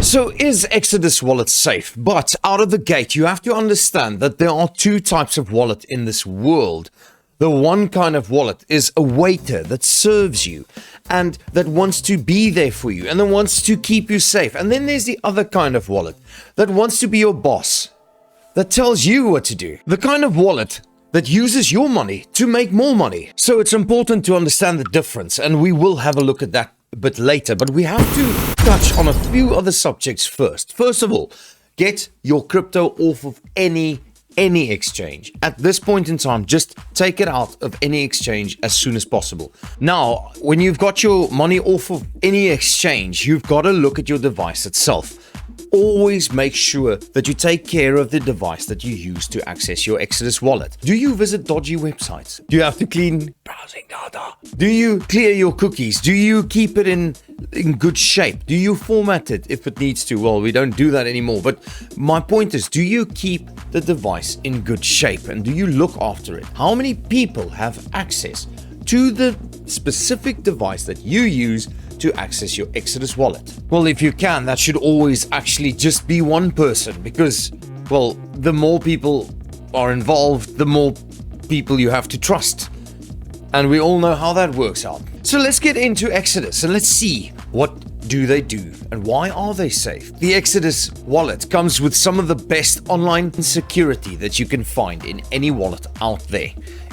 So is Exodus wallet safe? But out of the gate, you have to understand that there are two types of wallet in this world. The one kind of wallet is a waiter that serves you and that wants to be there for you and that wants to keep you safe. And then there's the other kind of wallet that wants to be your boss, that tells you what to do. The kind of wallet that uses your money to make more money. So it's important to understand the difference, and we will have a look at that a bit later, but we have to touch on a few other subjects first. First of all, get your crypto off of any exchange. At this point in time, just take it out of any exchange as soon as possible. Now, when you've got your money off of any exchange, you've got to look at your device itself. Always make sure that you take care of the device that you use to access your Exodus wallet. Do you visit dodgy websites? Do you have to clean browsing data? Do you clear your cookies? Do you keep it in good shape? Do you format it if it needs to? Well, we don't do that anymore. But my point is, do you keep the device in good shape? And do you look after it? How many people have access to the specific device that you use to access your Exodus wallet? Well, if you can, that should always actually just be one person, because, well, the more people are involved, the more people you have to trust. And we all know how that works out. So let's get into Exodus and let's see what do they do and why are they safe. The Exodus wallet comes with some of the best online security that you can find in any wallet out there.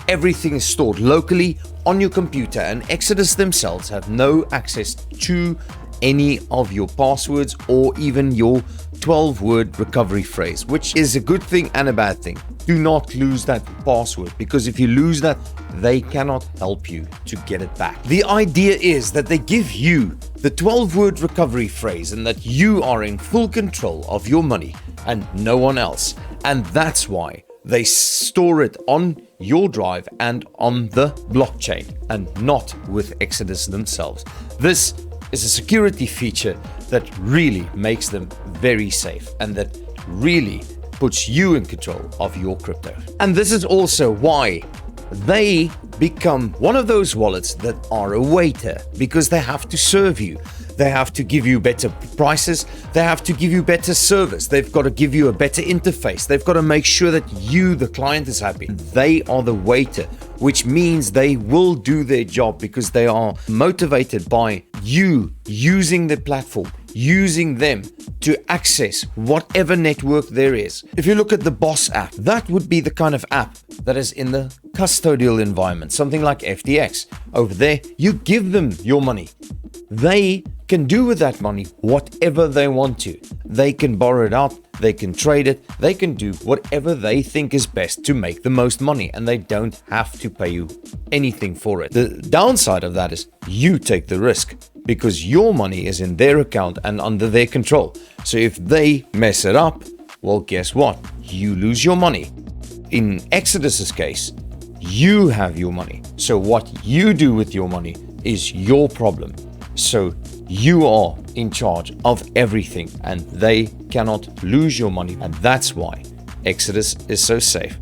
Everything is stored locally on your computer, and Exodus themselves have no access to any of your passwords or even your 12-word recovery phrase, which is a good thing and a bad thing. Do not lose that password, because if you lose that, they cannot help you to get it back. The idea is that they give you the 12-word recovery phrase and that you are in full control of your money and no one else. And that's why they store it on your drive and on the blockchain and not with Exodus themselves. This is a security feature that really makes them very safe and that really puts you in control of your crypto. And this is also why they become one of those wallets that are a waiter, because they have to serve you. They have to give you better prices. They have to give you better service. They've got to give you a better interface. They've got to make sure that you, the client, is happy. They are the waiter, which means they will do their job because they are motivated by you using the platform, using them to access whatever network there is. If you look at the Boss app, that would be the kind of app that is in the custodial environment, something like FTX. Over there, you give them your money. They can do with that money whatever they want to. They can borrow it out, they can trade it, they can do whatever they think is best to make the most money, and they don't have to pay you anything for it. The downside of that is you take the risk, because your money is in their account and under their control. So if they mess it up, well, guess what? You lose your money. In Exodus's case, you have your money. So what you do with your money is your problem. So you are in charge of everything and they cannot lose your money. And that's why Exodus is so safe.